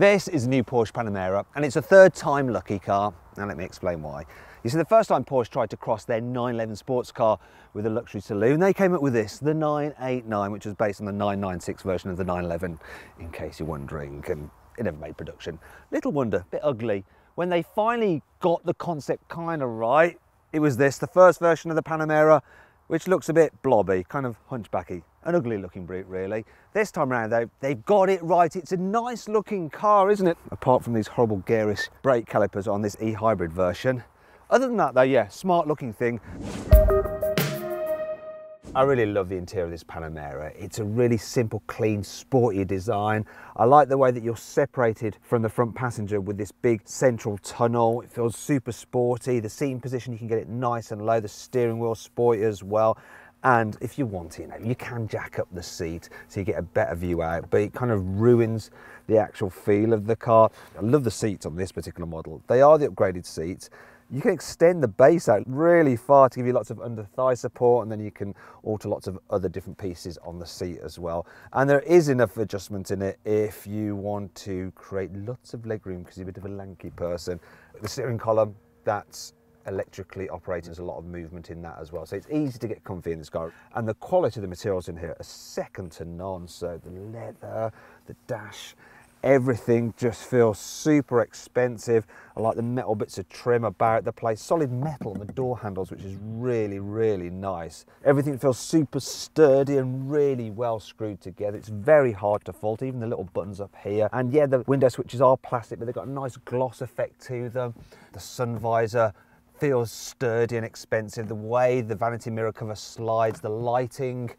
This is a new Porsche Panamera, and it's a third time lucky car. Now let me explain why. You see, the first time Porsche tried to cross their 911 sports car with a luxury saloon, they came up with this, the 989, which was based on the 996 version of the 911, in case you're wondering, and it never made production. Little wonder, a bit ugly. When they finally got the concept kind of right, it was this, the first version of the Panamera, which looks a bit blobby, kind of hunchbacky. An ugly looking brute, really. This time around though, they've got it right. It's a nice looking car, isn't it? Apart from these horrible garish brake calipers on this e-hybrid version. Other than that though, yeah, smart looking thing. I really love the interior of this Panamera. It's a really simple, clean, sporty design. I like the way that you're separated from the front passenger with this big central tunnel. It feels super sporty. The seating position, you can get it nice and low. The steering wheel sporty as well. And if you want to, you can jack up the seat so you get a better view out, but it kind of ruins the actual feel of the car. I love the seats on this particular model. They are the upgraded seats. You can extend the base out really far to give you lots of under thigh support, and then you can alter lots of other different pieces on the seat as well. And there is enough adjustment in it if you want to create lots of legroom because you're a bit of a lanky person. The steering column, that's electrically operating. There's a lot of movement in that as well, so it's easy to get comfy in this car. And the quality of the materials in here are second to none. So the leather, the dash, everything just feels super expensive. I like the metal bits of trim about the place. Solid metal on the door handles, which is really, really nice. Everything feels super sturdy and really well screwed together. It's very hard to fault, even the little buttons up here. And yeah, the window switches are plastic, but they've got a nice gloss effect to them. The sun visor feels sturdy and expensive. The way the vanity mirror cover slides, the lighting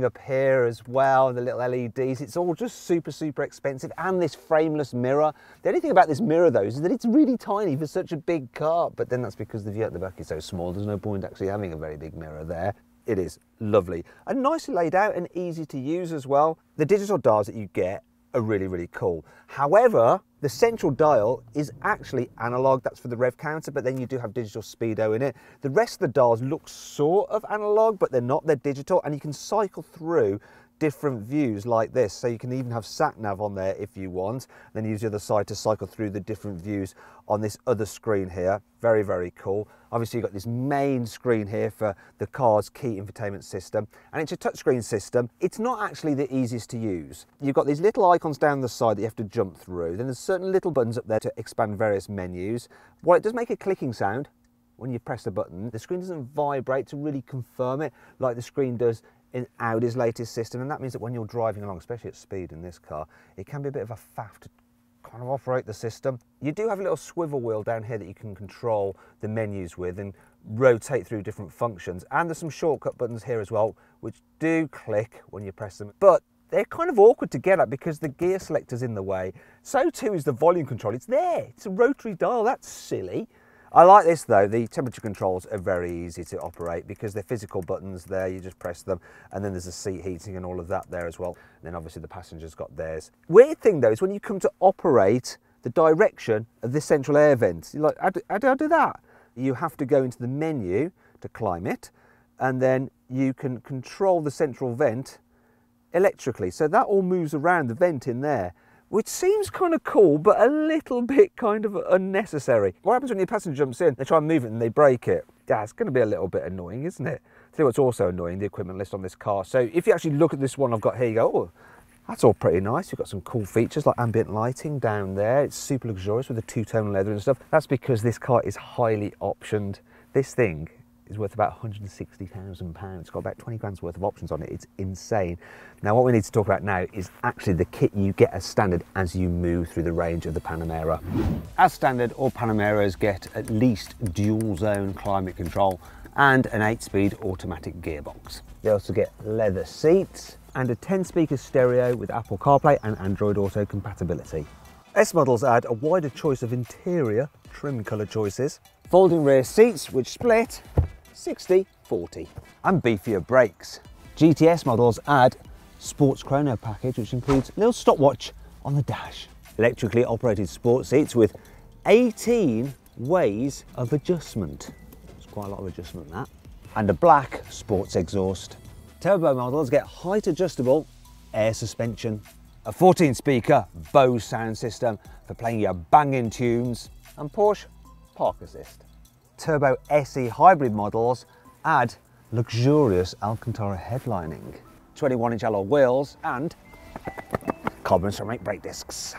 up here as well, the little LEDs, it's all just super, super expensive. And this frameless mirror. The only thing about this mirror though is that it's really tiny for such a big car, but then that's because the view at the back is so small, there's no point actually having a very big mirror there. It is lovely and nicely laid out and easy to use as well. The digital dials that you get are really, really cool. However, the central dial is actually analog. That's for the rev counter, but then you do have digital speedo in it. The rest of the dials look sort of analog, but they're not, they're digital, and you can cycle through different views like this. So you can even have sat nav on there if you want, then use the other side to cycle through the different views on this other screen here. Very, very cool. Obviously you've got this main screen here for the car's key infotainment system, and it's a touchscreen system. It's not actually the easiest to use. You've got these little icons down the side that you have to jump through. Then there's certain little buttons up there to expand various menus. While it does make a clicking sound when you press the button, the screen doesn't vibrate to really confirm it like the screen does in Audi's latest system, and that means that when you're driving along, especially at speed in this car, it can be a bit of a faff to kind of operate the system. You do have a little swivel wheel down here that you can control the menus with and rotate through different functions, and there's some shortcut buttons here as well which do click when you press them, but they're kind of awkward to get at because the gear selector's in the way. So too is the volume control. It's there, it's a rotary dial, that's silly. I like this though, the temperature controls are very easy to operate because they're physical buttons there, you just press them, and then there's the seat heating and all of that there as well. And then obviously the passenger's got theirs. Weird thing though is when you come to operate the direction of this central air vent, you're like, how do I do that? You have to go into the menu to climb it, and then you can control the central vent electrically. So that all moves around the vent in there, which seems kind of cool, but a little bit kind of unnecessary. What happens when your passenger jumps in, they try and move it and they break it? Yeah, it's going to be a little bit annoying, isn't it? Tell you what's also annoying, the equipment list on this car. So if you actually look at this one I've got here, you go, oh, that's all pretty nice. You've got some cool features like ambient lighting down there. It's super luxurious with the two-tone leather and stuff. That's because this car is highly optioned. This thing is worth about £160,000. It's got about 20 grand's worth of options on it. It's insane. Now what we need to talk about now is actually the kit you get as standard as you move through the range of the Panamera. As standard, all Panameras get at least dual zone climate control and an 8-speed automatic gearbox. They also get leather seats and a 10-speaker stereo with Apple CarPlay and Android Auto compatibility. S models add a wider choice of interior trim colour choices, folding rear seats which split 60/40, and beefier brakes. GTS models add Sports Chrono package, which includes a little stopwatch on the dash, electrically operated sports seats with 18 ways of adjustment. It's quite a lot of adjustment, that. And a black sports exhaust. Turbo models get height adjustable air suspension a 14-speaker Bose sound system for playing your banging tunes, and Porsche Park Assist. Turbo SE hybrid models add luxurious Alcantara headlining, 21-inch alloy wheels and carbon ceramic brake discs.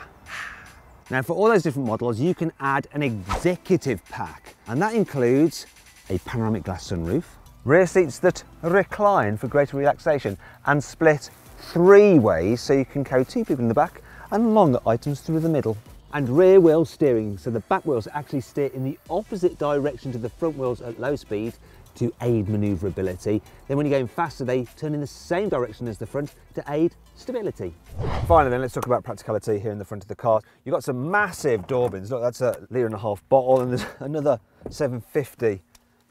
Now for all those different models you can add an executive pack, and that includes a panoramic glass sunroof, rear seats that recline for greater relaxation and split 3 ways so you can carry 2 people in the back and longer items through the middle. And rear wheel steering, so the back wheels actually steer in the opposite direction to the front wheels at low speed to aid manoeuvrability. Then when you're going faster, they turn in the same direction as the front to aid stability. Finally then, let's talk about practicality here in the front of the car. You've got some massive door bins. Look, that's a 1.5 litre bottle, and there's another 750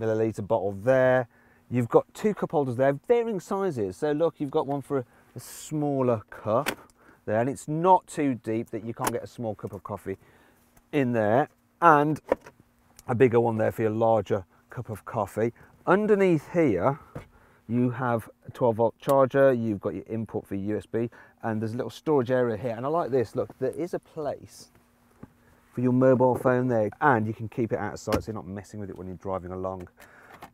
millilitre bottle there. You've got 2 cup holders there, varying sizes. So look, you've got one for a smaller cup there, and it's not too deep that you can't get a small cup of coffee in there, and a bigger one there for your larger cup of coffee. Underneath here you have a 12-volt charger, you've got your input for USB, and there's a little storage area here. And I like this, look, there is a place for your mobile phone there, and you can keep it out of sight so you're not messing with it when you're driving along.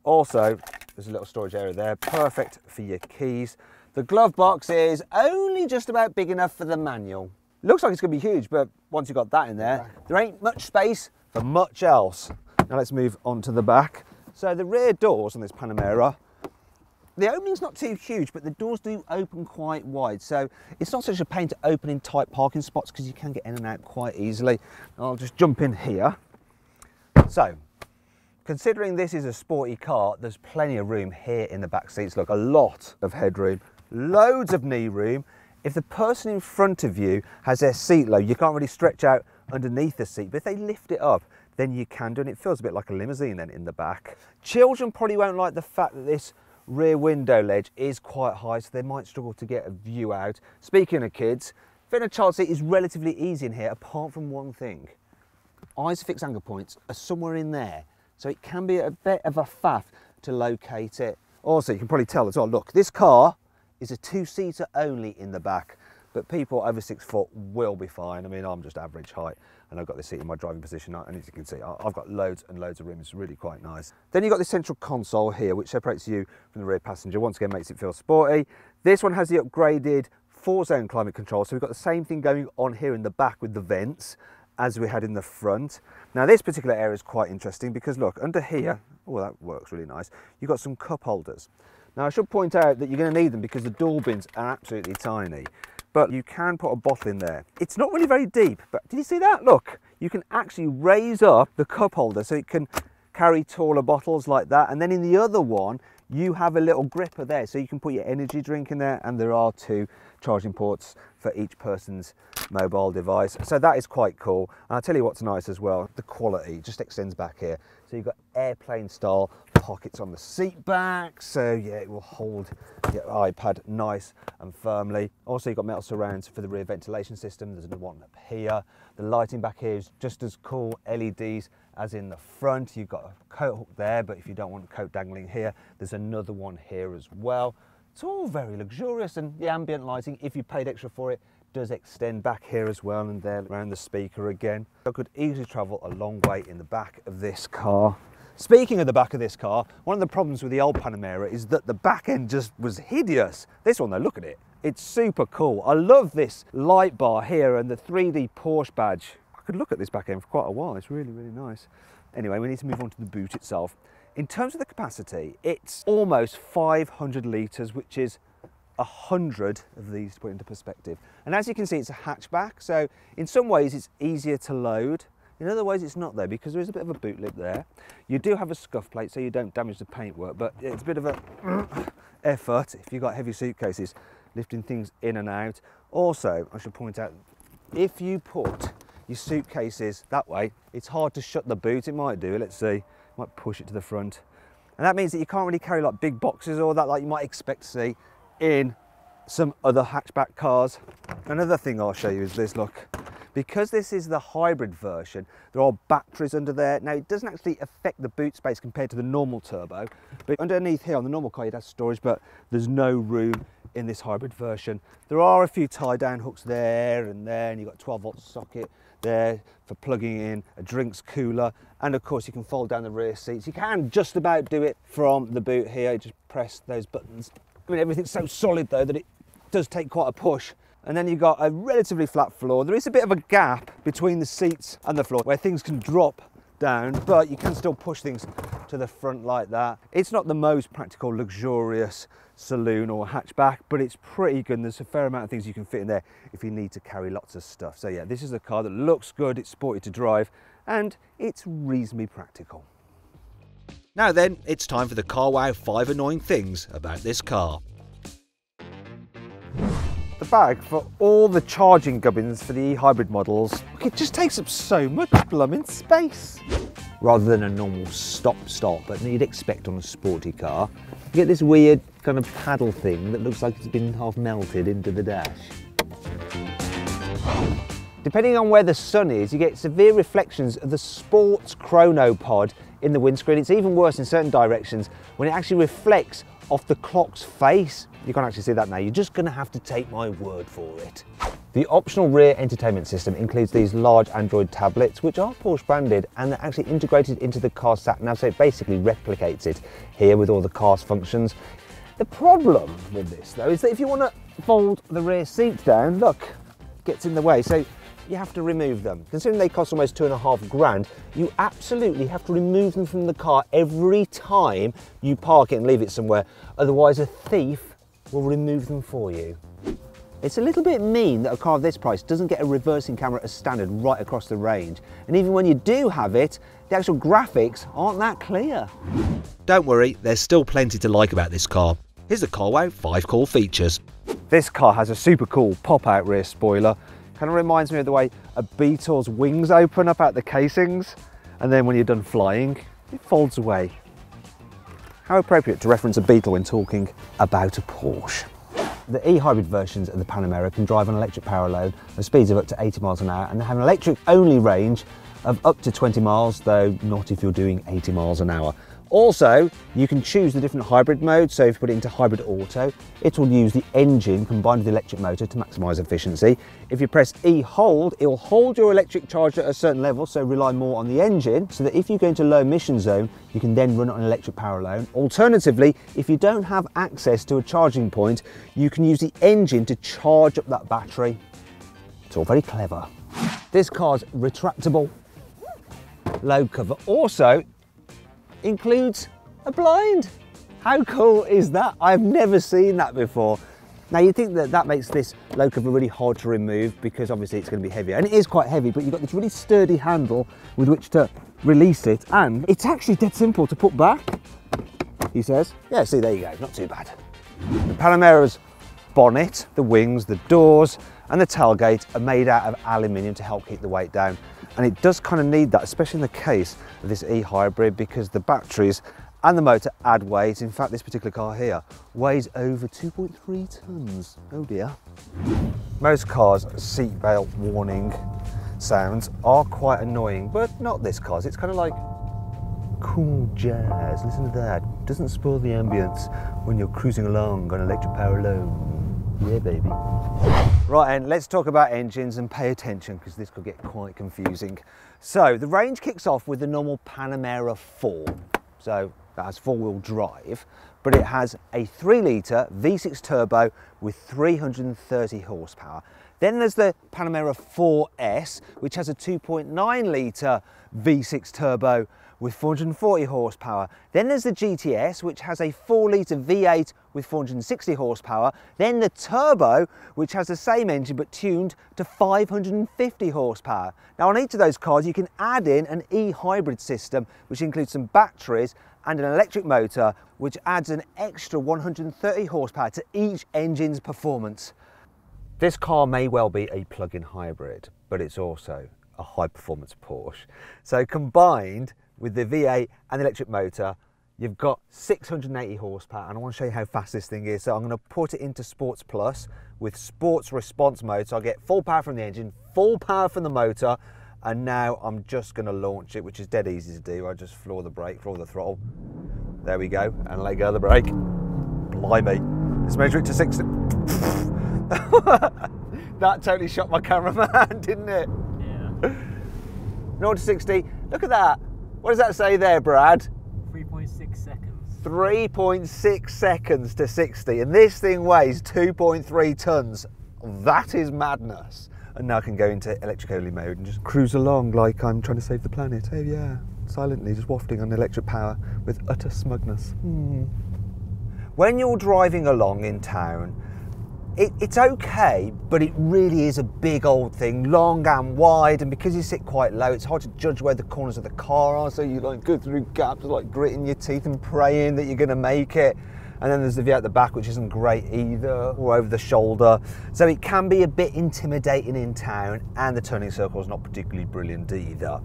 Also, there's a little storage area there, perfect for your keys. The glove box is only just about big enough for the manual. Looks like it's going to be huge, but once you've got that in there, there ain't much space for much else. Now let's move on to the back. So the rear doors on this Panamera, the opening's not too huge, but the doors do open quite wide. So it's not such a pain to open in tight parking spots because you can get in and out quite easily. I'll just jump in here. So, considering this is a sporty car, there's plenty of room here in the back seats. Look, a lot of headroom, loads of knee room. If the person in front of you has their seat low, you can't really stretch out underneath the seat, but if they lift it up, then you can do, and it feels a bit like a limousine then in the back. Children probably won't like the fact that this rear window ledge is quite high, so they might struggle to get a view out. Speaking of kids, fitting a child seat is relatively easy in here, apart from one thing. Isofix anchor points are somewhere in there, so it can be a bit of a faff to locate it. Also, you can probably tell as well, look, this car is a 2-seater only in the back, but people over 6 foot will be fine. I mean, I'm just average height, and I've got this seat in my driving position, and as you can see, I've got loads and loads of room. It's really quite nice. Then you've got this central console here, which separates you from the rear passenger. Once again, makes it feel sporty. This one has the upgraded 4-zone climate control, so we've got the same thing going on here in the back with the vents as we had in the front. Now, this particular area is quite interesting because look, under here, oh, that works really nice. You've got some cup holders. Now, I should point out that you're going to need them because the door bins are absolutely tiny. But you can put a bottle in there. It's not really very deep, but did you see that? Look, you can actually raise up the cup holder so it can carry taller bottles like that. And then in the other one, you have a little gripper there, so you can put your energy drink in there, and there are 2 charging ports for each person's mobile device. So that is quite cool. And I'll tell you what's nice as well, the quality just extends back here. So you've got airplane style pockets on the seat back, so yeah, it will hold your iPad nice and firmly. Also, you've got metal surrounds for the rear ventilation system. There's another one up here. The lighting back here is just as cool, LEDs as in the front. You've got a coat hook there, but if you don't want a coat dangling here, there's another one here as well. It's all very luxurious, and the ambient lighting, if you paid extra for it, does extend back here as well, and there around the speaker again. I could easily travel a long way in the back of this car. Speaking of the back of this car, one of the problems with the old Panamera is that the back end just was hideous. This one though, look at it. It's super cool. I love this light bar here and the 3D Porsche badge. I could look at this back end for quite a while. It's really, really nice. Anyway, we need to move on to the boot itself. In terms of the capacity, it's almost 500 litres, which is 100 of these to put into perspective. And as you can see, it's a hatchback, so in some ways it's easier to load. In other ways it's not though, because there is a bit of a boot lip there. You do have a scuff plate so you don't damage the paintwork, but it's a bit of a effort if you've got heavy suitcases lifting things in and out. Also, I should point out, if you put your suitcases that way, it's hard to shut the boot. It might do, let's see, might push it to the front. And that means that you can't really carry like big boxes or that like you might expect to see in some other hatchback cars. Another thing I'll show you is this, look. Because this is the hybrid version, there are batteries under there. Now, it doesn't actually affect the boot space compared to the normal turbo, but underneath here on the normal car, you'd have storage, but there's no room in this hybrid version. There are a few tie down hooks there and there, and you've got a 12-volt socket there for plugging in a drinks cooler, and of course you can fold down the rear seats. You can just about do it from the boot here. You just press those buttons. I mean, everything's so solid though that it does take quite a push. And then you've got a relatively flat floor. There is a bit of a gap between the seats and the floor where things can drop down, but you can still push things to the front like that. It's not the most practical, luxurious saloon or hatchback, but it's pretty good. And there's a fair amount of things you can fit in there if you need to carry lots of stuff. So yeah, this is a car that looks good, it's sporty to drive, and it's reasonably practical. Now then, it's time for the CarWow 5 annoying things about this car. The bag for all the charging gubbins for the e-hybrid models, it just takes up so much blooming space. Rather than a normal stop-start button that you'd expect on a sporty car, you get this weird kind of paddle thing that looks like it's been half melted into the dash. Depending on where the sun is, you get severe reflections of the sports chronopod in the windscreen. It's even worse in certain directions when it actually reflects off the clock's face. You can't actually see that now, you're just going to have to take my word for it. The optional rear entertainment system includes these large Android tablets, which are Porsche branded, and they're actually integrated into the car sat nav, so it basically replicates it here with all the car's functions. The problem with this though is that if you want to fold the rear seats down, look, it gets in the way, so you have to remove them. Considering they cost almost £2.5 grand, you absolutely have to remove them from the car every time you park it and leave it somewhere, otherwise a thief will remove them for you. It's a little bit mean that a car of this price doesn't get a reversing camera as standard right across the range, and even when you do have it, the actual graphics aren't that clear. Don't worry, there's still plenty to like about this car. Here's the CarWow 5 cool features. This car has a super cool pop-out rear spoiler. Kind of reminds me of the way a Beetle's wings open up out the casings, and then when you're done flying, it folds away. How appropriate to reference a Beetle when talking about a Porsche. The e-hybrid versions of the Panamera can drive an electric power load at speeds of up to 80 miles an hour, and they have an electric only range of up to 20 miles, though not if you're doing 80 miles an hour. Also, you can choose the different hybrid modes, so if you put it into hybrid auto, it will use the engine combined with the electric motor to maximise efficiency. If you press E-hold, it will hold your electric charger at a certain level, so rely more on the engine, so that if you go into low emission zone, you can then run it on an electric power load. Alternatively, if you don't have access to a charging point, you can use the engine to charge up that battery. It's all very clever. This car's retractable load cover also includes a blind. How cool is that? I've never seen that before. Now you'd think that that makes this load cover really hard to remove because obviously it's going to be heavier, and it is quite heavy, but you've got this really sturdy handle with which to release it, and it's actually dead simple to put back, he says. Yeah, see, there you go, not too bad. The Panamera's bonnet, the wings, the doors and the tailgate are made out of aluminium to help keep the weight down. And it does kind of need that, especially in the case of this e-hybrid, because the batteries and the motor add weight. In fact, this particular car here weighs over 2.3 tonnes. Oh dear. Most cars' seatbelt warning sounds are quite annoying, but not this car's. It's kind of like cool jazz. Listen to that. Doesn't spoil the ambience when you're cruising along on electric power alone. Yeah, baby. Right, and let's talk about engines and pay attention because this could get quite confusing. So the range kicks off with the normal Panamera 4. So that has four-wheel drive, but it has a 3-litre V6 turbo with 330 horsepower. Then there's the Panamera 4S, which has a 2.9-litre V6 turbo with 440 horsepower. Then there's the GTS, which has a 4-litre V8 with 460 horsepower. Then the Turbo, which has the same engine but tuned to 550 horsepower. Now on each of those cars you can add in an e-hybrid system, which includes some batteries and an electric motor, which adds an extra 130 horsepower to each engine's performance. This car may well be a plug-in hybrid, but it's also a high-performance Porsche. So combined with the V8 and the electric motor, you've got 680 horsepower, and I want to show you how fast this thing is. So I'm going to put it into Sports Plus with Sports Response mode, so I get full power from the engine, full power from the motor, and now I'm just going to launch it, which is dead easy to do. I just floor the brake, floor the throttle. There we go, and let go of the brake. Blimey. Let's measure it to 60. That totally shocked my cameraman, didn't it? Yeah. 0 to 60, look at that. What does that say there, Brad? 3.6 seconds. 3.6 seconds to 60, and this thing weighs 2.3 tons. That is madness. And now I can go into electric-only mode and just cruise along like I'm trying to save the planet. Oh yeah, silently just wafting on electric power with utter smugness. When you're driving along in town, it's okay, but it really is a big old thing, long and wide, and because you sit quite low, it's hard to judge where the corners of the car are, so you like go through gaps, like gritting your teeth and praying that you're going to make it. And then there's the view out the back, which isn't great either, or over the shoulder. So it can be a bit intimidating in town, and the turning circle is not particularly brilliant either.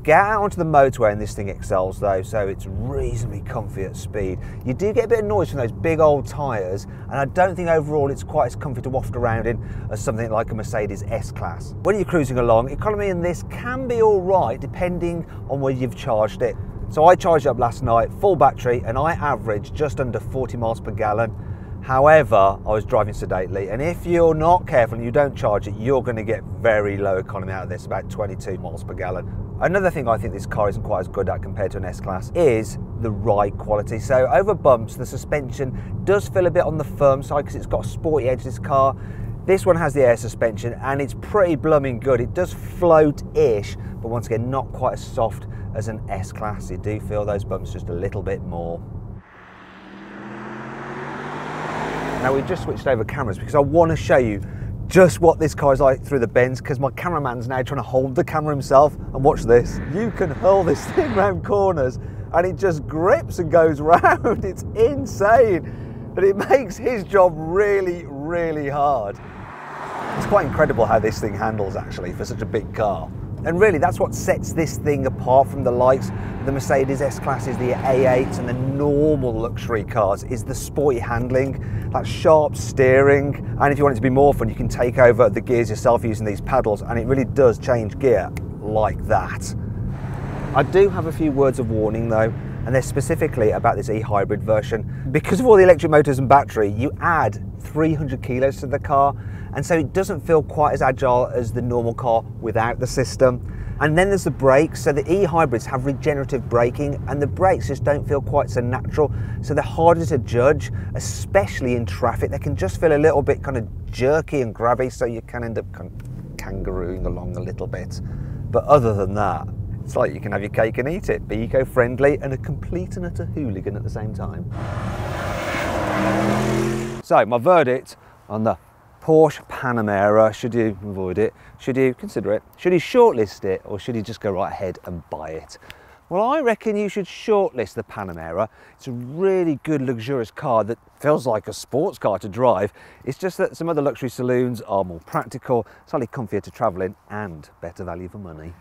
Get out onto the motorway and this thing excels though, so it's reasonably comfy at speed. You do get a bit of noise from those big old tyres, and I don't think overall it's quite as comfy to waft around in as something like a Mercedes S-Class. When you're cruising along, economy in this can be all right depending on where you've charged it. So I charged up last night, full battery, and I averaged just under 40 miles per gallon. However, I was driving sedately, and if you're not careful and you don't charge it, you're going to get very low economy out of this, about 22 miles per gallon. Another thing I think this car isn't quite as good at compared to an S-Class is the ride quality. So over bumps, the suspension does feel a bit on the firm side because it's got a sporty edge, this car. This one has the air suspension and it's pretty blooming good. It does float-ish, but once again, not quite as soft as an S-Class. You do feel those bumps just a little bit more. Now we've just switched over cameras because I want to show you just what this car is like through the bends, because my cameraman's now trying to hold the camera himself, and watch this. You can hurl this thing around corners and it just grips and goes round. It's insane, but it makes his job really, really hard. It's quite incredible how this thing handles actually for such a big car. And really that's what sets this thing apart from the likes of the Mercedes S-Classes, the A8s and the normal luxury cars, is the sporty handling, that sharp steering, and if you want it to be more fun you can take over the gears yourself using these paddles, and it really does change gear like that. I do have a few words of warning though, and they're specifically about this e-hybrid version. Because of all the electric motors and battery, you add 300 kilos to the car, and so it doesn't feel quite as agile as the normal car without the system. And then there's the brakes. So the e-hybrids have regenerative braking, and the brakes just don't feel quite so natural, so they're harder to judge, especially in traffic. They can just feel a little bit kind of jerky and grabby, so you can end up kind of kangarooing along a little bit. But other than that, it's like you can have your cake and eat it, be eco-friendly and a complete and utter hooligan at the same time. So my verdict on the Porsche Panamera: should you avoid it? Should you consider it? Should you shortlist it? Or should you just go right ahead and buy it? Well, I reckon you should shortlist the Panamera. It's a really good luxurious car that feels like a sports car to drive. It's just that some other luxury saloons are more practical, slightly comfier to travel in, and better value for money.